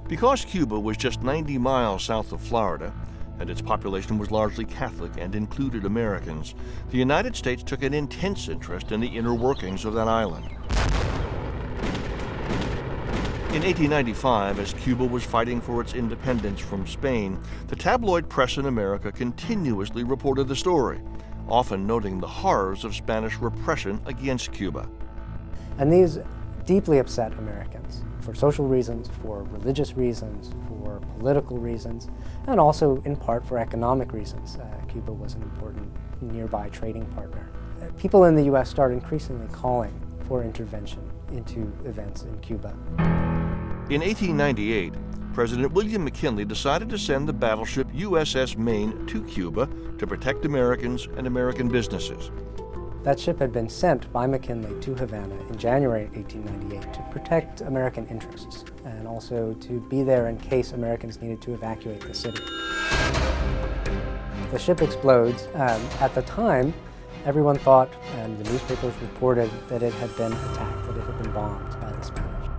Because Cuba was just 90 miles south of Florida, and its population was largely Catholic and included Americans, the United States took an intense interest in the inner workings of that island. In 1895, as Cuba was fighting for its independence from Spain, the tabloid press in America continuously reported the story, often noting the horrors of Spanish repression against Cuba. And these deeply upset Americans for social reasons, for religious reasons, for political reasons, and also in part for economic reasons. Cuba was an important nearby trading partner. People in the U.S. started increasingly calling for intervention into events in Cuba. In 1898, President William McKinley decided to send the battleship USS Maine to Cuba to protect Americans and American businesses. That ship had been sent by McKinley to Havana in January 1898 to protect American interests and also to be there in case Americans needed to evacuate the city. The ship explodes. At the time, everyone thought, and the newspapers reported, that it had been attacked, that it had been bombed by the Spanish.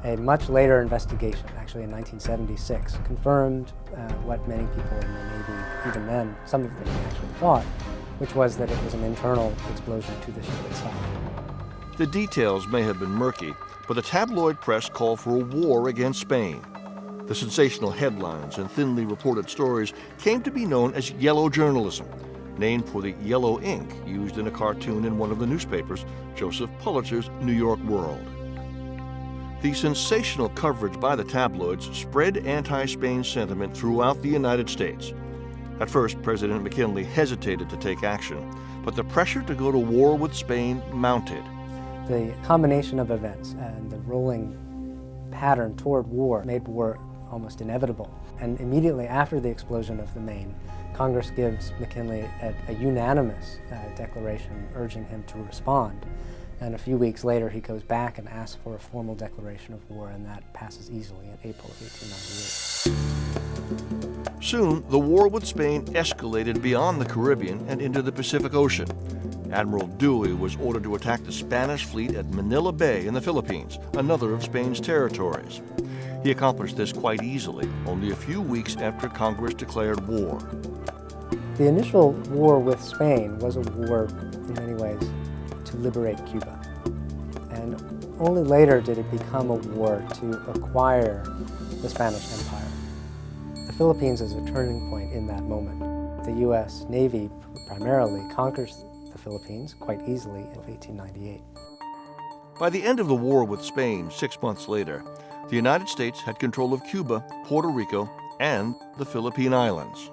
A much later investigation, actually in 1976, confirmed what many people in the Navy, even then, some of them actually thought, which was that it was an internal explosion to the ship itself. The details may have been murky, but the tabloid press called for a war against Spain. The sensational headlines and thinly reported stories came to be known as yellow journalism, named for the yellow ink used in a cartoon in one of the newspapers, Joseph Pulitzer's New York World. The sensational coverage by the tabloids spread anti-Spain sentiment throughout the United States. At first, President McKinley hesitated to take action, but the pressure to go to war with Spain mounted. The combination of events and the rolling pattern toward war made war almost inevitable. And immediately after the explosion of the Maine, Congress gives McKinley a unanimous declaration urging him to respond. And a few weeks later, he goes back and asks for a formal declaration of war, and that passes easily in April of 1898. Soon, the war with Spain escalated beyond the Caribbean and into the Pacific Ocean. Admiral Dewey was ordered to attack the Spanish fleet at Manila Bay in the Philippines, another of Spain's territories. He accomplished this quite easily, only a few weeks after Congress declared war. The initial war with Spain was a war, in many ways, to liberate Cuba. And only later did it become a war to acquire the Spanish Empire. The Philippines is a turning point in that moment. The U.S. Navy primarily conquers the Philippines quite easily in 1898. By the end of the war with Spain 6 months later, the United States had control of Cuba, Puerto Rico, and the Philippine Islands.